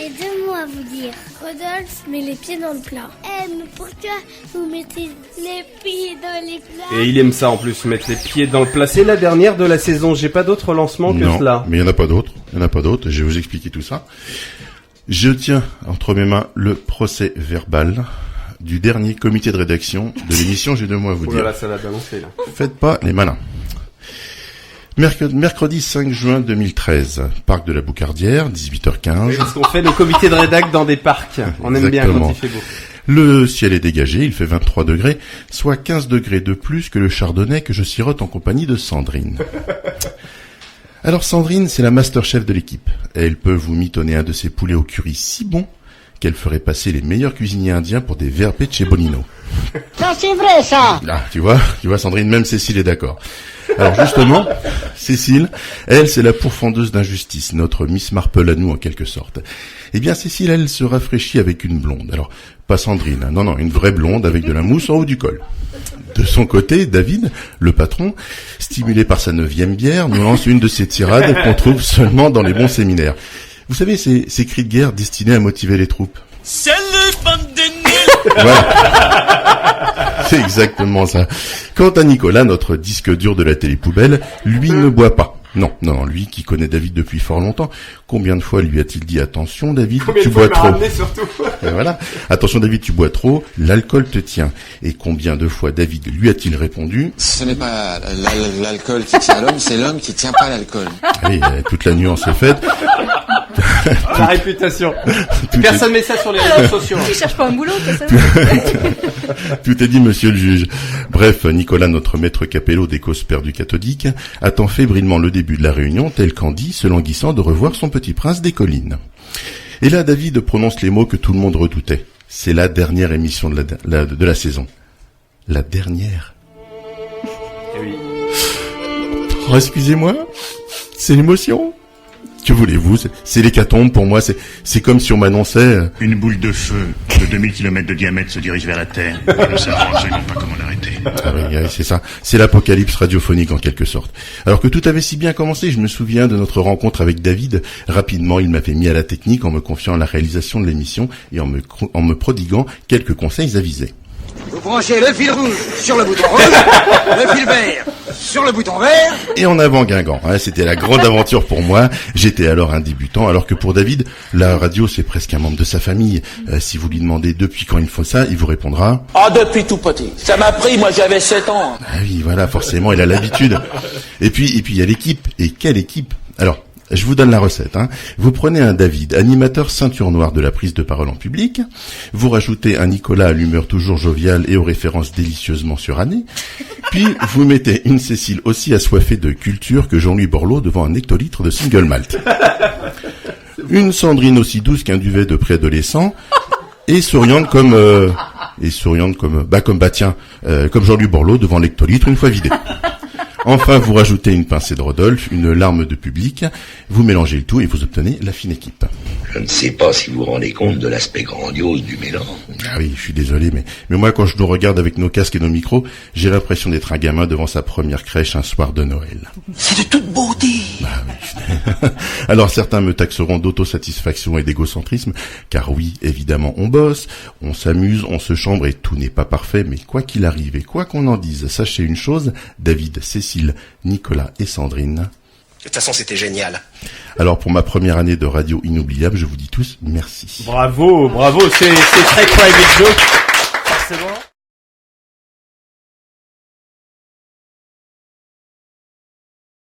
J'ai 2 mots à vous dire. Rodolphe met les pieds dans le plat. Mais pourquoi vous mettez les pieds dans les plats? Et il aime ça en plus, mettre les pieds dans le plat. C'est la dernière de la saison, j'ai pas d'autre lancement que cela. Mais il n'y en a pas d'autres, je vais vous expliquer tout ça. Je tiens entre mes mains le procès verbal du dernier comité de rédaction de l'émission J'ai 2 mots à vous dire. Là, ça va balancer, là. Faites pas les malins. Mercredi 5 juin 2013, parc de la Boucardière, 18h15. Oui, parce qu'on fait le comité de rédac dans des parcs. On aime bien quand il fait beau. Le ciel est dégagé, il fait 23 degrés, soit 15 degrés de plus que le chardonnay que je sirote en compagnie de Sandrine. Alors Sandrine, c'est la masterchef de l'équipe. Elle peut vous mitonner un de ses poulets au curry si bon qu'elle ferait passer les meilleurs cuisiniers indiens pour des verpes de chez Bonino. Non, c'est vrai ça. Là, tu vois Sandrine, même Cécile est d'accord. Alors justement, Cécile, elle, c'est la pourfendeuse d'injustice, notre Miss Marple à nous en quelque sorte. Eh bien Cécile, elle se rafraîchit avec une blonde. Alors, pas Sandrine, hein, non, une vraie blonde avec de la mousse en haut du col. De son côté, David, le patron, stimulé par sa 9e bière, nous lance une de ces tirades qu'on trouve seulement dans les bons séminaires. Vous savez, ces cris de guerre destinés à motiver les troupes. C'est le bande de nuls. Voilà. C'est exactement ça. Quant à Nicolas, notre disque dur de la télé-poubelle, lui ne boit pas. Non, lui qui connaît David depuis fort longtemps, combien de fois lui a-t-il dit attention David, tu bois trop. Et voilà. Attention David, tu bois trop, l'alcool te tient. Et combien de fois David lui a-t-il répondu? Ce n'est pas l'alcool qui tient l'homme, c'est l'homme qui tient pas l'alcool. Oui, toute la nuance est faite. La réputation. Personne met ça sur les réseaux sociaux. Tu cherches pas un boulot, quoi, ça? Tout est dit, monsieur le juge. Bref, Nicolas, notre maître capello des causes perdues cathodiques, attend fébrilement le début de la réunion, tel qu'Andy, se languissant de revoir son petit prince des collines. Et là, David prononce les mots que tout le monde redoutait. C'est la dernière émission de la saison. La dernière. Eh oui. Oh, excusez-moi. C'est l'émotion. Que voulez-vous? C'est l'hécatombe pour moi. C'est comme si on m'annonçait... Une boule de feu de 2000 km de diamètre se dirige vers la Terre. Je ne sais absolument pas comment l'arrêter. Ah oui, c'est ça. C'est l'apocalypse radiophonique en quelque sorte. Alors que tout avait si bien commencé, je me souviens de notre rencontre avec David. Rapidement, il m'avait mis à la technique en me confiant la réalisation de l'émission et en me prodiguant quelques conseils avisés. Vous branchez le fil rouge sur le bouton rouge, le fil vert sur le bouton vert. Et en avant Guingamp, c'était la grande aventure pour moi. J'étais alors un débutant, alors que pour David, la radio c'est presque un membre de sa famille. Si vous lui demandez depuis quand il faut ça, il vous répondra... Ah, depuis tout petit. Ça m'a pris, moi j'avais 7 ans. Ah oui, voilà, forcément, il a l'habitude. Et puis il y a l'équipe. Et quelle équipe? Alors, je vous donne la recette. Vous prenez un David, animateur ceinture noire de la prise de parole en public. Vous rajoutez un Nicolas à l'humeur toujours joviale et aux références délicieusement surannées. Puis vous mettez une Cécile aussi assoiffée de culture que Jean-Louis Borloo devant un hectolitre de single malt. Une Sandrine aussi douce qu'un duvet de préadolescent et souriante comme Jean-Louis Borloo devant l'hectolitre une fois vidé. Enfin, vous rajoutez une pincée de Rodolphe, une larme de public, vous mélangez le tout et vous obtenez la fine équipe. Je ne sais pas si vous vous rendez compte de l'aspect grandiose du mélange. Ah oui, je suis désolé, mais moi, quand je nous regarde avec nos casques et nos micros, j'ai l'impression d'être un gamin devant sa première crèche un soir de Noël. C'est de toute beauté. Ah oui. Alors, certains me taxeront d'autosatisfaction et d'égocentrisme, car oui, évidemment, on bosse, on s'amuse, on se chambre et tout n'est pas parfait, mais quoi qu'il arrive et quoi qu'on en dise, sachez une chose, David, Cécile, Nicolas et Sandrine. De toute façon, c'était génial. Alors, pour ma première année de radio inoubliable, je vous dis tous merci. Bravo, c'est très private joke. Forcément.